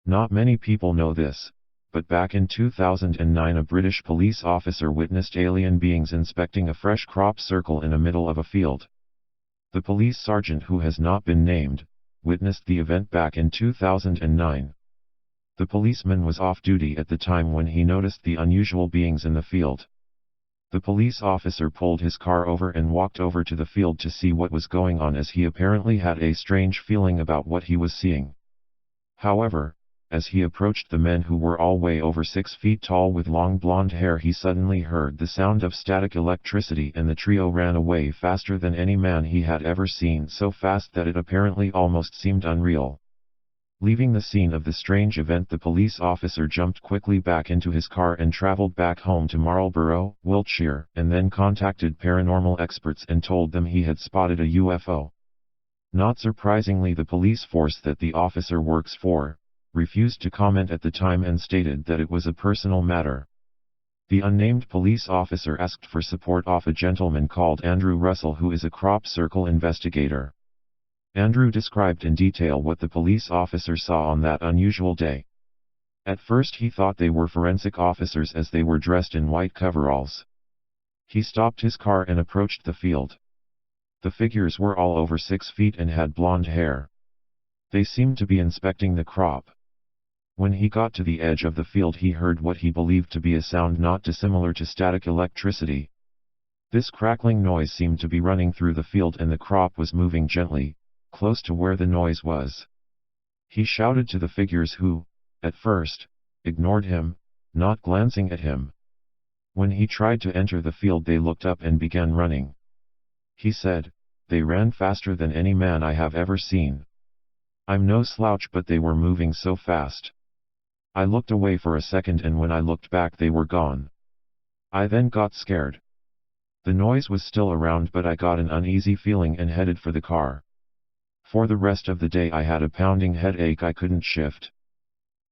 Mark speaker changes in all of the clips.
Speaker 1: Not many people know this, but back in 2009 a British police officer witnessed alien beings inspecting a fresh crop circle in the middle of a field. The police sergeant, who has not been named, witnessed the event back in 2009. The policeman was off duty at the time when he noticed the unusual beings in the field. The police officer pulled his car over and walked over to the field to see what was going on, as he apparently had a strange feeling about what he was seeing. However, as he approached the men, who were all way over 6 feet tall with long blonde hair, he suddenly heard the sound of static electricity, and the trio ran away faster than any man he had ever seen, so fast that it apparently almost seemed unreal. Leaving the scene of the strange event, the police officer jumped quickly back into his car and traveled back home to Marlborough, Wiltshire, and then contacted paranormal experts and told them he had spotted a UFO. Not surprisingly, the police force that the officer works for refused to comment at the time and stated that it was a personal matter. The unnamed police officer asked for support off a gentleman called Andrew Russell, who is a crop circle investigator. Andrew described in detail what the police officer saw on that unusual day. At first he thought they were forensic officers, as they were dressed in white coveralls. He stopped his car and approached the field. The figures were all over 6 feet and had blonde hair. They seemed to be inspecting the crop. When he got to the edge of the field, he heard what he believed to be a sound not dissimilar to static electricity. This crackling noise seemed to be running through the field, and the crop was moving gently, close to where the noise was. He shouted to the figures, who, at first, ignored him, not glancing at him. When he tried to enter the field, they looked up and began running. He said, "They ran faster than any man I have ever seen. I'm no slouch, but they were moving so fast. I looked away for a second, and when I looked back they were gone. I then got scared. The noise was still around, but I got an uneasy feeling and headed for the car. For the rest of the day I had a pounding headache I couldn't shift."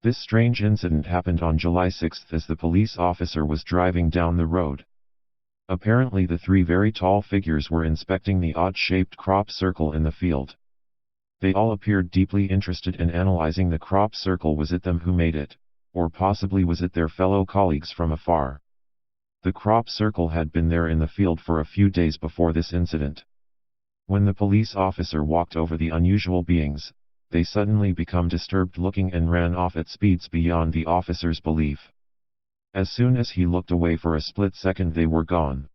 Speaker 1: This strange incident happened on July 6 as the police officer was driving down the road. Apparently the 3 very tall figures were inspecting the odd-shaped crop circle in the field. They all appeared deeply interested in analyzing the crop circle. Was it them who made it, or possibly was it their fellow colleagues from afar? The crop circle had been there in the field for a few days before this incident. When the police officer walked over the unusual beings, they suddenly became disturbed looking and ran off at speeds beyond the officer's belief. As soon as he looked away for a split second, they were gone.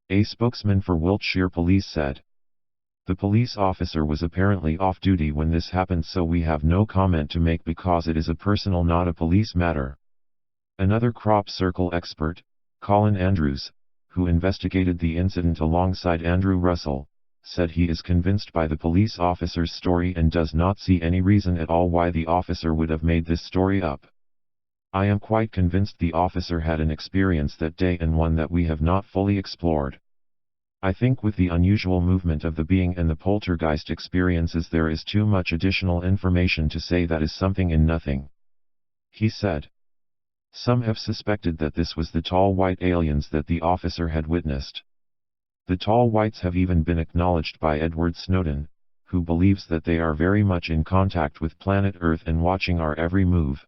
Speaker 1: A spokesman for Wiltshire Police said. The police officer was apparently off duty when this happened, so we have no comment to make because it is a personal, not a police matter. Another crop circle expert, Colin Andrews, who investigated the incident alongside Andrew Russell, said he is convinced by the police officer's story and does not see any reason at all why the officer would have made this story up. "I am quite convinced the officer had an experience that day, and one that we have not fully explored. I think with the unusual movement of the being and the poltergeist experiences, there is too much additional information to say that is something in nothing," he said. Some have suspected that this was the tall white aliens that the officer had witnessed. The tall whites have even been acknowledged by Edward Snowden, who believes that they are very much in contact with planet Earth and watching our every move.